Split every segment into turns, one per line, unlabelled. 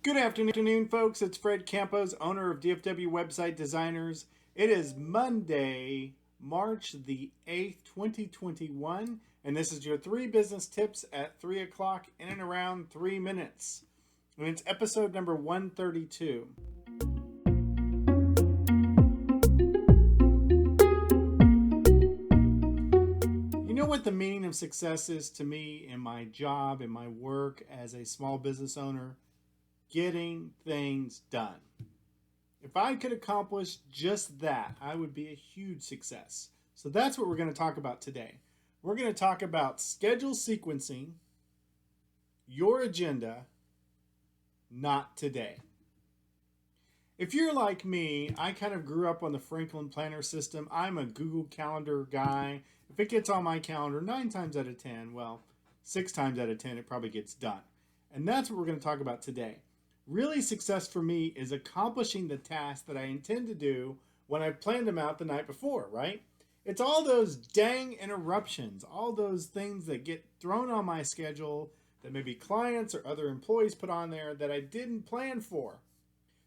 Good afternoon, folks. It's Fred Campos, owner of DFW Website Designers. It is Monday, March the 8th, 2021, and this is your three business tips at 3 o'clock in and around 3 minutes. And it's episode number 132. You know what the meaning of success is to me in my job, in my work as a small business owner? Getting things done. If I could accomplish just that, I would be a huge success. So that's what we're going to talk about today. We're going to talk about schedule sequencing, your agenda, not today. If you're like me, I kind of grew up on the Franklin Planner system. I'm a Google Calendar guy. If it gets on my calendar 9 times out of 10, well, 6 times out of 10, it probably gets done. And that's what we're going to talk about today. Really, success for me is accomplishing the tasks that I intend to do when I've planned them out the night before, right? It's all those dang interruptions, all those things that get thrown on my schedule that maybe clients or other employees put on there that I didn't plan for.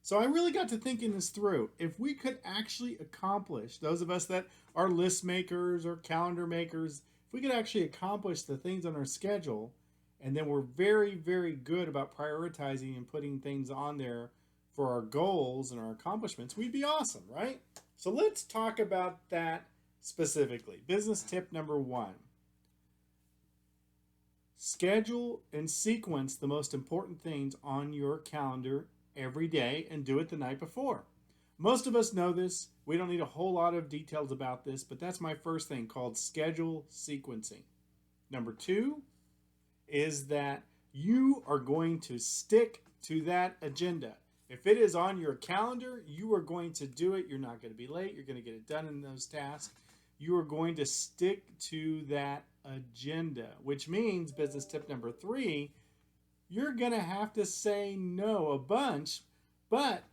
So I really got to thinking this through. If we could actually accomplish, those of us that are list makers or calendar makers, if we could actually accomplish the things on our schedule, and then we're very, very good about prioritizing and putting things on there for our goals and our accomplishments, we'd be awesome, right? So let's talk about that specifically. Business tip number 1. Schedule and sequence the most important things on your calendar every day and do it the night before. Most of us know this. We don't need a whole lot of details about this, but that's my first thing called schedule sequencing. Number 2 is that you are going to stick to that agenda. If it is on your calendar, you are going to do it. You're not going to be late. You're going to get it done in those tasks. You are going to stick to that agenda, which means business tip number 3, you're going to have to say no a bunch, but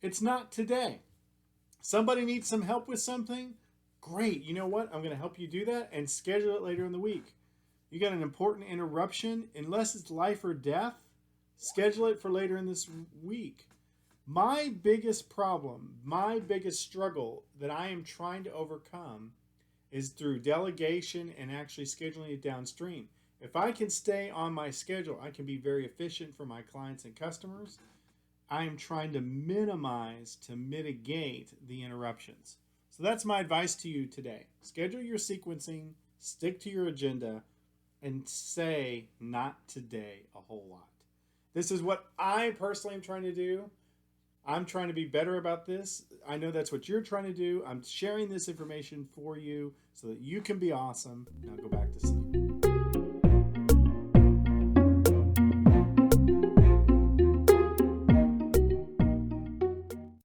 it's not today. Somebody needs some help with something? Great. You know what? I'm going to help you do that and schedule it later in the week. You got an important interruption, unless it's life or death, schedule it for later in this week. My biggest problem, my biggest struggle that I am trying to overcome is through delegation and actually scheduling it downstream. If I can stay on my schedule, I can be very efficient for my clients and customers. I am trying to minimize, to mitigate the interruptions. So that's my advice to you today. Schedule your sequencing, stick to your agenda, and say not today a whole lot. This is what I personally am trying to do. I'm trying to be better about this. I know that's what you're trying to do. I'm sharing this information for you so that you can be awesome. Now go back to sleep.